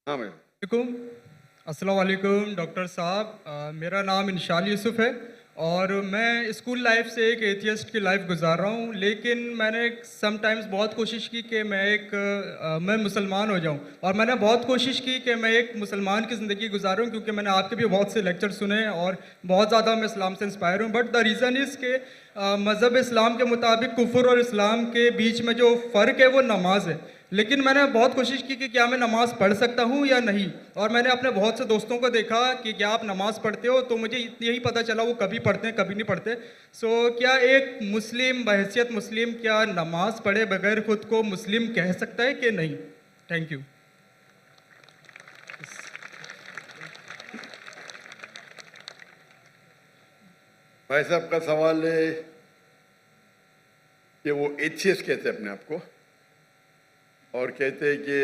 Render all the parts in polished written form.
हाँ भाई। अस्सलाम वालेकुम डॉक्टर साहब, मेरा नाम इंशाल यूसुफ है और मैं स्कूल लाइफ से एक एथियस्ट की लाइफ गुजार रहा हूँ। लेकिन मैंने समटाइम्स बहुत कोशिश की कि मैं मुसलमान हो जाऊँ और मैंने बहुत कोशिश की कि मैं एक मुसलमान की ज़िंदगी गुजारूँ, क्योंकि मैंने आपके भी बहुत से लेक्चर सुने और बहुत ज़्यादा मैं इस्लाम से इंस्पायर हूँ। बट द रीज़न इज़ के मज़हब इस्लाम के मुताबिक कुफ्र और इस्लाम के बीच में जो फ़र्क है वो नमाज है। लेकिन मैंने बहुत कोशिश की कि क्या मैं नमाज़ पढ़ सकता हूँ या नहीं, और मैंने अपने बहुत से दोस्तों को देखा कि क्या आप नमाज़ पढ़ते हो, तो मुझे यही पता चला वो कभी पढ़ते हैं कभी नहीं पढ़ते। सो क्या एक मुस्लिम बहैसियत मुस्लिम क्या नमाज़ पढ़े बगैर खुद को मुस्लिम कह सकता है कि नहीं? Thank you. भाई साहब का सवाल है कि वो एथियस्ट कहते हैं अपने आप को और कहते हैं कि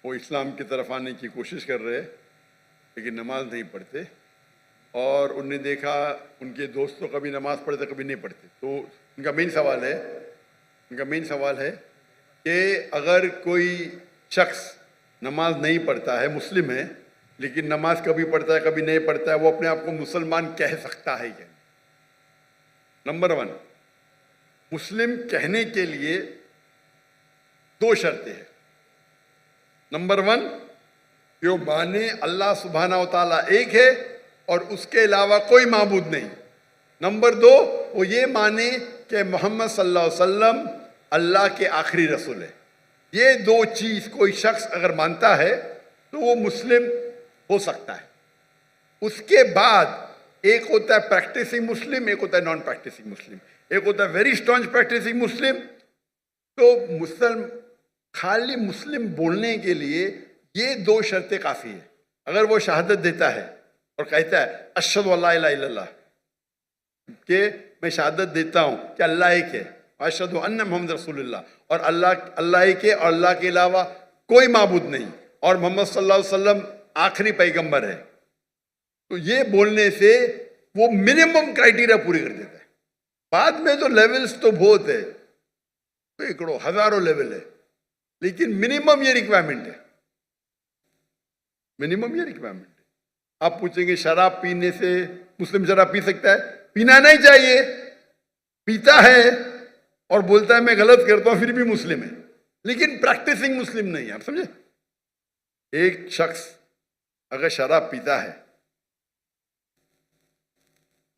वो इस्लाम की तरफ आने की कोशिश कर रहे हैं लेकिन नमाज नहीं पढ़ते, और उनने देखा उनके दोस्तों कभी नमाज पढ़ते कभी नहीं पढ़ते। तो उनका मेन सवाल है कि अगर कोई शख्स नमाज नहीं पढ़ता है, मुस्लिम है, लेकिन नमाज कभी पढ़ता है कभी नहीं पढ़ता है, वो अपने आप को मुसलमान कह सकता है क्या? नंबर 1, मुस्लिम कहने के लिए 2 शर्तें हैं। नंबर 1, जो माने अल्लाह सुब्हाना व तआला एक है और उसके अलावा कोई माबूद नहीं। नंबर 2, वो ये माने कि मोहम्मद सल्लल्लाहु अलैहि वसल्लम अल्लाह के आखिरी रसूल है। ये 2 चीज कोई शख्स अगर मानता है तो वो मुस्लिम हो सकता है। उसके बाद एक होता है प्रैक्टिसिंग मुस्लिम, एक होता है नॉन प्रैक्टिसिंग मुस्लिम। एक होता है वेरी स्ट्रॉन्ग प्रैक्टिसिंग मुस्लिम। तो खाली मुस्लिम बोलने के लिए ये 2 शर्तें काफी है। अगर वो शहादत देता है और कहता है अशहदु अल्ला इलाहा इल्लल्लाह, कि मैं शहादत देता हूं कि अल्लाह एक है, अशहदु अन्ना मुहम्मद रसूलुल्लाह, और अल्लाह एक है और अल्लाह के अलावा कोई माबूद नहीं, और मोहम्मद सल्लल्लाहु अलैहि वसल्लम आखिरी पैगंबर है, तो ये बोलने से वो मिनिमम क्राइटेरिया पूरी कर देता है। बाद में तो लेवल्स तो बहुत है, सैकड़ों हजारों लेवल है, लेकिन मिनिमम ये रिक्वायरमेंट है। आप पूछेंगे शराब पीने से मुस्लिम शराब पी सकता है? पीना नहीं चाहिए। पीता है और बोलता है मैं गलत करता हूं, फिर भी मुस्लिम है, लेकिन प्रैक्टिसिंग मुस्लिम नहीं है। आप समझे? एक शख्स अगर शराब पीता है,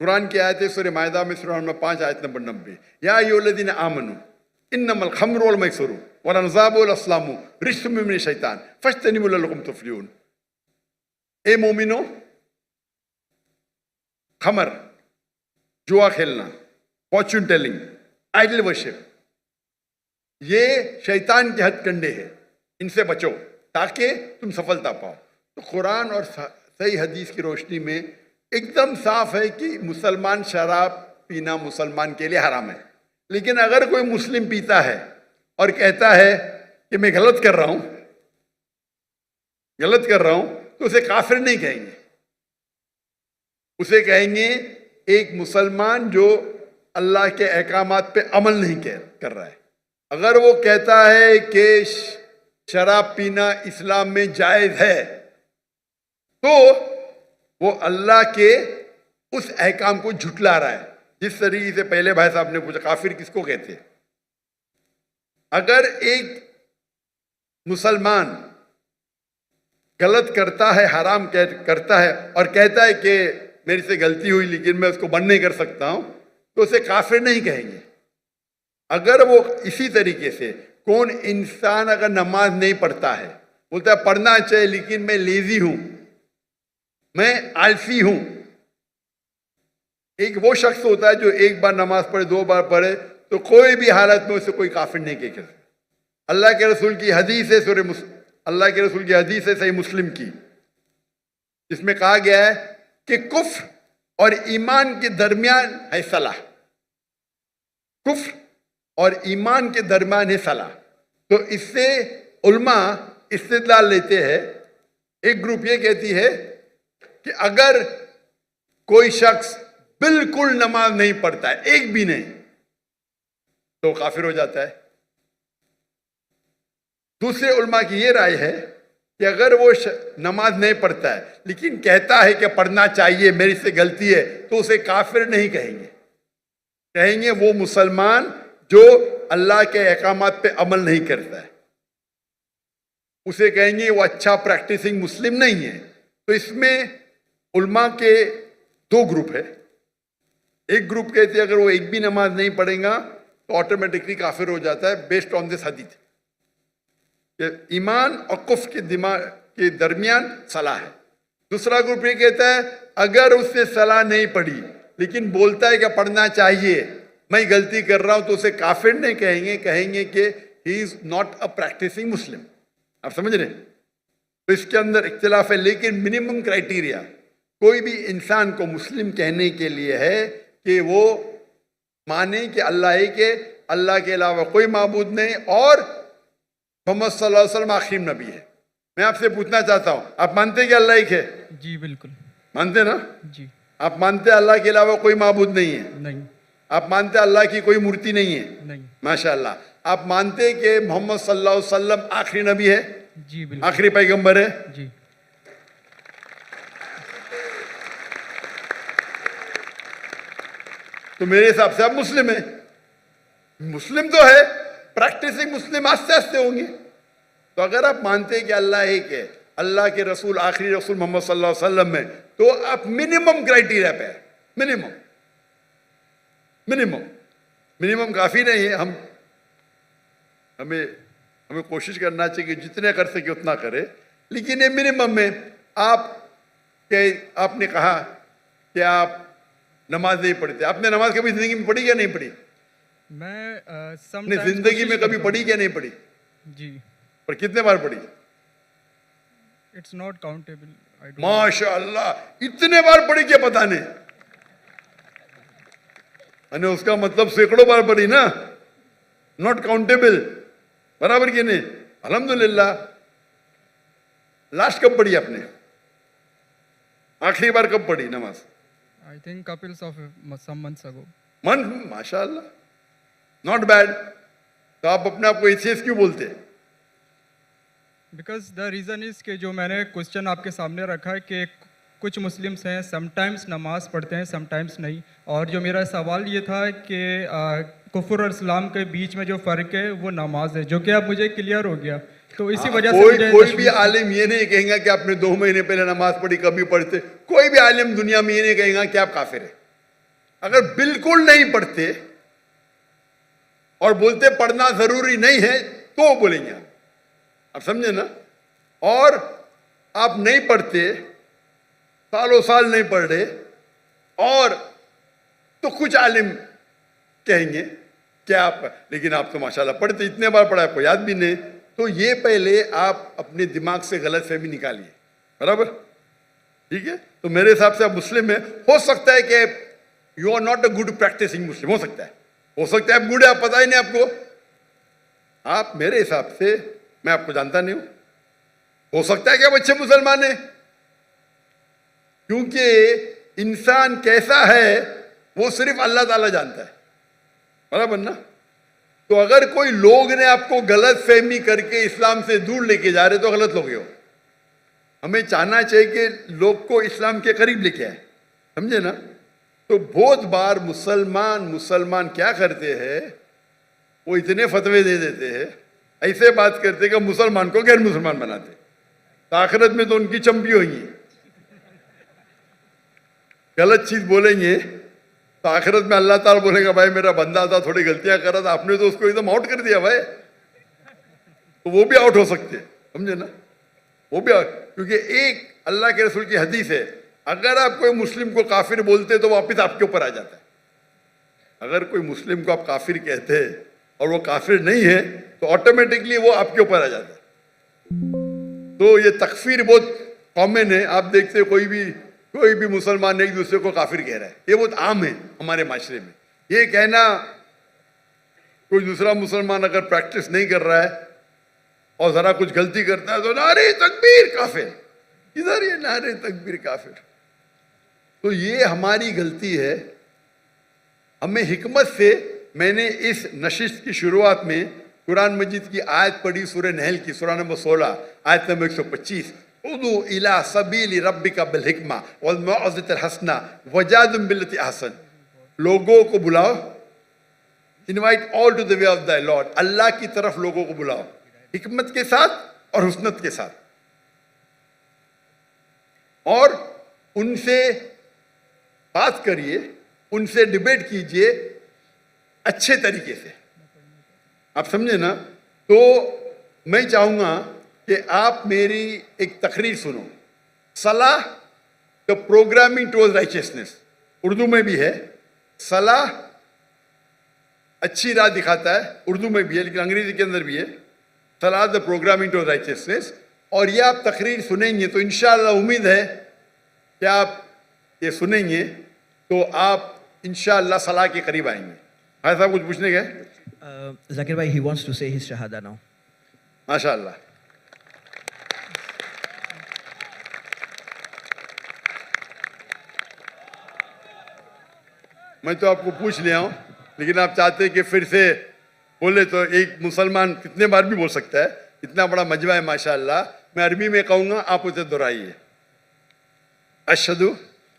कुरान की आयत है सूरह मायदा में सूरह नंबर 5 आयत नंबर 90, या अय्युहल्लज़ीना आमनू इन्नमल खम्रु वल मैसुरु वल अंसाबु वल अस्लामु रिज्सुम मिन शैतान फज्तनिबू लअल्लकुम तुफ्लिहून। ए मोमिनो, खमर, जुआ खेलना, फॉर्च्यून टेलिंग, आइडल वर्शिप, ये शैतान के हथकंडे हैं, इनसे बचो ताकि तुम सफलता पाओ। तो कुरान और सही हदीस की रोशनी में एकदम साफ है कि मुसलमान शराब पीना मुसलमान के लिए हराम है। लेकिन अगर कोई मुस्लिम पीता है और कहता है कि मैं गलत कर रहा हूं, तो उसे काफिर नहीं कहेंगे, उसे कहेंगे एक मुसलमान जो अल्लाह के अहकामात पे अमल नहीं कर रहा है। अगर वो कहता है कि शराब पीना इस्लाम में जायज है, तो वो अल्लाह के उस अहकाम को झुटला रहा है। जिस तरीके से पहले भाई साहब ने पूछा काफिर किसको कहते हैं, अगर एक मुसलमान गलत करता है, हराम करता है और कहता है कि मेरे से गलती हुई लेकिन मैं उसको बंद नहीं कर सकता हूं, तो उसे काफिर नहीं कहेंगे। अगर वो इसी तरीके से कौन इंसान अगर नमाज नहीं पढ़ता है, बोलता है पढ़ना चाहिए लेकिन मैं लेजी हूं, मैं आलसी हूं, एक वो शख्स होता है जो एक बार नमाज पढ़े 2 बार पढ़े, तो कोई भी हालत में उसे कोई काफिर नहीं कह सकता। अल्लाह के रसूल की हदीस है सही मुस्लिम की, जिसमें कहा गया है कि कुफ्र और ईमान के दरमियान है सलाह। कुफ्र और ईमान के दरमियान है सलाह। तो इससे उल्मा इस्तिदलाल लेते हैं। एक ग्रुप ये कहती है कि अगर कोई शख्स बिल्कुल नमाज नहीं पढ़ता है, एक भी नहीं, तो काफिर हो जाता है। दूसरे उल्मा की ये राय है कि अगर वो नमाज नहीं पढ़ता है लेकिन कहता है कि पढ़ना चाहिए, मेरी से गलती है, तो उसे काफिर नहीं कहेंगे। कहेंगे वो मुसलमान जो अल्लाह के अहकामात पे अमल नहीं करता है, उसे कहेंगे वो अच्छा प्रैक्टिसिंग मुस्लिम नहीं है। तो इसमें उल्मा के दो ग्रुप है। एक ग्रुप कहते हैं अगर वो एक भी नमाज नहीं पढ़ेगा तो ऑटोमेटिकली काफिर हो जाता है बेस्ड ऑन दिस हदीस। ईमान और कुफ्र के दिमाग के दरमियान सलाह है। दूसरा ग्रुप ये कहता है अगर उसने सलाह नहीं पढ़ी लेकिन बोलता है कि पढ़ना चाहिए, मैं गलती कर रहा हूं, तो उसे काफिर नहीं कहेंगे, कहेंगे कि he is not a practising Muslim. आप समझ रहे? तो इसके अंदर इख्तिलाफ है, लेकिन मिनिमम क्राइटेरिया कोई भी इंसान को मुस्लिम कहने के लिए है कि वो माने कि अल्लाह एक है, अल्लाह के अलावा कोई माबूद नहीं, और मोहम्मद सल्लल्लाहु अलैहि वसल्लम आखिरी नबी है। मैं आपसे पूछना चाहता हूं, आप मानते हैं कि अल्लाह एक है? जी बिल्कुल मानते ना? जी। आप मानते हैं अल्लाह के अलावा कोई माबूद नहीं है? नहीं। आप मानते हैं अल्लाह की कोई मूर्ति नहीं है? नहीं। माशाअल्लाह। आप मानते हैं कि मोहम्मद सल्लल्लाहु अलैहि वसल्लम आखिरी नबी है? जी बिल्कुल। आखिरी पैगंबर है? जी। तो मेरे हिसाब से आप मुस्लिम है। मुस्लिम तो है, प्रैक्टिसिंग मुस्लिम आस्ते आस्ते होंगे। तो अगर आप मानते हैं कि अल्लाह एक है, अल्लाह के रसूल आखिरी रसूल मोहम्मद सल्लल्लाहु अलैहि वसल्लम है, तो आप मिनिमम क्राइटेरिया पे है। मिनिमम मिनिमम मिनिमम काफी नहीं है। हमें कोशिश करना चाहिए कि जितने कर सके उतना करे, लेकिन ये मिनिमम में आपने कहा कि आप नमाज नहीं पढ़ते। आपने नमाज कभी जिंदगी में पढ़ी या नहीं पढ़ी? मैं अपनी जिंदगी में कभी पढ़ी क्या नहीं पढ़ी? जी। पर कितने बार पढ़ी? It's not countable. माशाअल्लाह, इतने बार पढ़ी क्या पता नहीं। अने उसका मतलब सैकड़ों बार पढ़ी ना, नॉट काउंटेबल, बराबर की नहीं? अल्हम्दुलिल्लाह। लास्ट कब पढ़ी आपने? आखिरी बार कब पढ़ी नमाज? I think couples of some months ago. माशाअल्लाह, नॉट बैड। तो आप अपने आप को एथियस्ट क्यों बोलते हैं? बिकॉज द रीज़न इज़ कि जो मैंने क्वेश्चन आपके सामने रखा है कि कुछ मुस्लिम्स हैं समटाइम्स नमाज पढ़ते हैं समटाइम्स नहीं, और जो मेरा सवाल ये था कि कुफ्र और इस्लाम के बीच में जो फ़र्क है वो नमाज है, जो कि अब मुझे क्लियर हो गया। तो इसी वजह से कोई भी आलिम ये नहीं कहेगा कि आपने 2 महीने पहले नमाज पढ़ी, कभी पढ़ते। कोई भी आलिम दुनिया में ये नहीं कहेगा कि आप काफिर है। अगर बिल्कुल नहीं पढ़ते और बोलते पढ़ना जरूरी नहीं है तो बोलेंगे आप समझे ना? और आप नहीं पढ़ते, सालों साल नहीं पढ़ रहे, और तो कुछ आलिम कहेंगे कि आप, लेकिन आप तो माशाल्लाह पढ़ते, इतने बार पढ़ा, आपको याद भी नहीं। तो ये पहले आप अपने दिमाग से गलत फहमी निकालिए, बराबर? ठीक है? तो मेरे हिसाब से आप मुस्लिम है। हो सकता है कि you are not a good practising Muslim, हो सकता है आप गुड है, आप पता ही नहीं आपको। आप मेरे हिसाब से, मैं आपको जानता नहीं हूं, हो सकता है कि आप अच्छे मुसलमान हैं, क्योंकि इंसान कैसा है वो सिर्फ अल्लाह ताला जानता है, बराबर ना? तो अगर कोई लोग ने आपको गलत फहमी करके इस्लाम से दूर लेके जा रहे तो गलत लोग हो। हमें चाहना चाहिए कि लोग को इस्लाम के करीब लेके आए, समझे ना? तो बहुत बार मुसलमान क्या करते हैं, वो इतने फतवे दे देते हैं, ऐसे बात करते कि मुसलमान को गैर मुसलमान बनाते, तो आखिरत में तो उनकी चंपी होगी। गलत चीज बोलेंगे तो आखिरत में अल्लाह ताला बोलेगा भाई मेरा बंदा था, थोड़ी गलतियां कर रहा था, आपने तो उसको एकदम आउट कर दिया भाई। तो वो भी आउट हो सकते हैं, समझे ना? वो भी आउट, क्योंकि एक अल्लाह के रसूल की हदीस है, अगर आप कोई मुस्लिम को काफिर बोलते तो वापिस आपके ऊपर आ जाता है। अगर कोई मुस्लिम को आप काफिर कहते हैं और वो काफिर नहीं है तो ऑटोमेटिकली वो आपके ऊपर आ जाता है। तो ये तकफीर बहुत कॉमन है। आप देखते हैं कोई भी मुसलमान एक दूसरे को काफिर कह रहा है, ये बहुत आम है हमारे माशरे में। ये कहना, कोई दूसरा मुसलमान अगर प्रैक्टिस नहीं कर रहा है और जरा कुछ गलती करता है तो नारे तकबीर काफिर, इधर ये नारे तकबीर काफिर। तो ये हमारी गलती है। हमें हिकमत से, मैंने इस नशिस्त की शुरुआत में कुरान मजीद की आयत पढ़ी सूरह नहल की, सूरह नंबर 16 आयत नंबर 125, उदू इला सबील रब्बिका बिल हिकमा वल मौइज़तिल हसना वजादिल बिल्लती अहसन, लोगों को बुलाओ, invite all to the way of the lord, Allah की तरफ लोगों को बुलाओ हिकमत के साथ और हुस्नत के साथ, और उनसे बात करिए, उनसे डिबेट कीजिए अच्छे तरीके से। आप समझे ना? तो मैं चाहूंगा कि आप मेरी एक तकरीर सुनो, सलाह the programming towards righteousness, Urdu में भी है, सलाह अच्छी राह दिखाता है, उर्दू में भी है लेकिन अंग्रेजी के अंदर भी है, सलाह द प्रोग्रामिंग टुवर्ड्स राइचियसनेस। और ये आप तकरीर सुनेंगे तो इंशाअल्लाह उम्मीद है कि आप ये सुनेंगे तो आप इंशाअल्लाह सलाह के करीब आएंगे। भाई साहब कुछ पूछने गए? Zakir bhai, he wants to say his shahada now. माशाअल्लाह। मैं तो आपको पूछ लिया हूं, लेकिन आप चाहते हैं कि फिर से बोले तो एक मुसलमान कितने बार भी बोल सकता है, इतना बड़ा मजमा है माशाअल्लाह। मैं अरबी में कहूंगा, आप उसे दोहराइए। अशहदु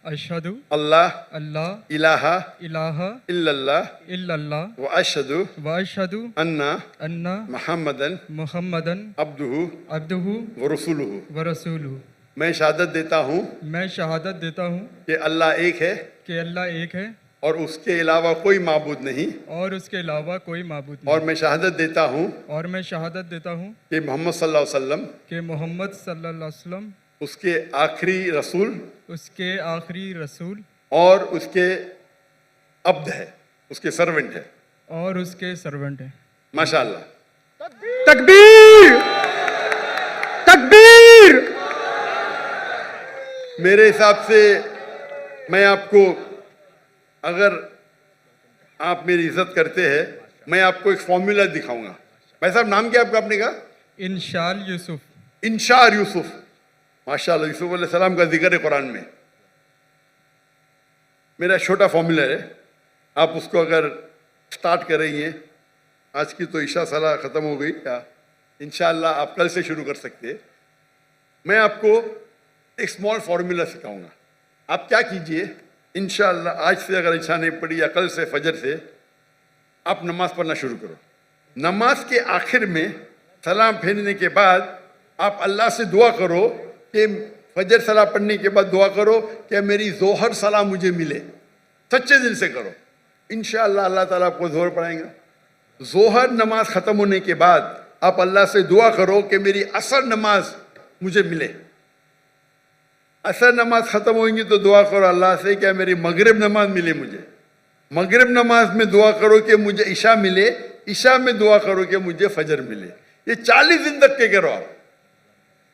अशहदु अल्लाह अल्लाह इलाहा इलाहा इल्लल्लाह इल्लल्लाह व अशहदु व अशहदु अन्ना अन्ना मुहम्मदन मुहम्मदन अब्दुहु अब्दुहु व रसूलुहु। व रसूलुहु। मैं शहादत देता हूँ मैं शहादत देता हूँ कि अल्लाह एक है कि अल्लाह एक है और उसके अलावा कोई माबूद नहीं, और उसके अलावा कोई माबूद और नहीं, मैं शहादत देता हूँ और मैं शहादत देता हूँ कि मोहम्मद सल्लल्लाहु अलैहि वसल्लम कि मोहम्मद सल्लल्लाहु अलैहि वसल्लम उसके आखिरी रसूल उसके आखिरी रसूल और उसके अब्द है, उसके सर्वेंट है। और उसके सर्वेंट हैं। माशाअल्लाह। तकबीर तकबीर। मेरे हिसाब से मैं आपको, अगर आप मेरी इज्जत करते हैं, मैं आपको एक फॉर्मूला दिखाऊंगा। भाई साहब नाम क्या आपका? आपने कहा इंशाल यूसुफ। इंशार यूसुफ। माशाअल्लाह, यूसुफ अलैहिस्सलाम का जिक्र है कुरान में। मेरा छोटा फॉर्मूला है, आप उसको अगर स्टार्ट करेंगे, आज की तो ईशा सलाह ख़त्म हो गई, या इंशाअल्लाह आप कल से शुरू कर सकते हैं। मैं आपको एक स्मॉल फार्मूला सिखाऊंगा। आप क्या कीजिए, इंशाअल्लाह आज से अगर इच्छा नहीं पड़ी या कल से फजर से आप नमाज पढ़ना शुरू करो। नमाज के आखिर में सलाम फेरने के बाद आप अल्लाह से दुआ करो कि फजर सलाह पढ़ने के बाद दुआ करो कि मेरी जोहर सलाह मुझे मिले। सच्चे दिल से करो, इंशाअल्लाह अल्लाह ताला आपको जोहर पढ़ाएगा। जोहर नमाज ख़त्म होने के बाद आप अल्लाह से दुआ करो कि मेरी असर नमाज मुझे मिले। असर नमाज ख़त्म होगी तो दुआ करो अल्लाह से क्या मेरी मगरिब नमाज मिले मुझे। मगरिब नमाज में दुआ करो कि मुझे ईशा मिले। ईशा में दुआ करो कि मुझे फजर मिले। ये 40 दिन तक के करो आप,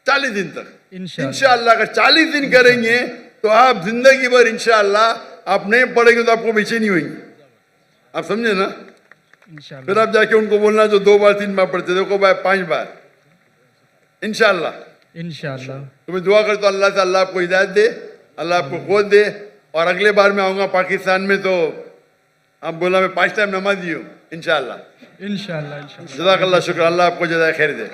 40 दिन तक इंशाअल्लाह। अगर 40 दिन करेंगे तो आप जिंदगी भर इंशाअल्लाह, आप नहीं पढ़ेंगे तो आपको बेचैनी होगी। आप समझे ना? इंशाल्लाह। फिर आप जाके उनको बोलना जो 2 बार 3 बार पढ़ते, देखो भाई 5 बार इंशाअल्लाह। इंशाल्लाह। तो मैं दुआ करता हूँ अल्लाह से अल्लाह आपको हिदायत दे, अल्लाह आपको क़ुव्वत दे। और अगले बार मैं आऊँगा पाकिस्तान में तो आप बोला मैं 5 टाइम नमाज़ी हूँ इंशाअल्लाह। इंशाल्लाह। जज़ाकल्लाह, शुक्र, अल्लाह आपको जज़ाए खैर दे।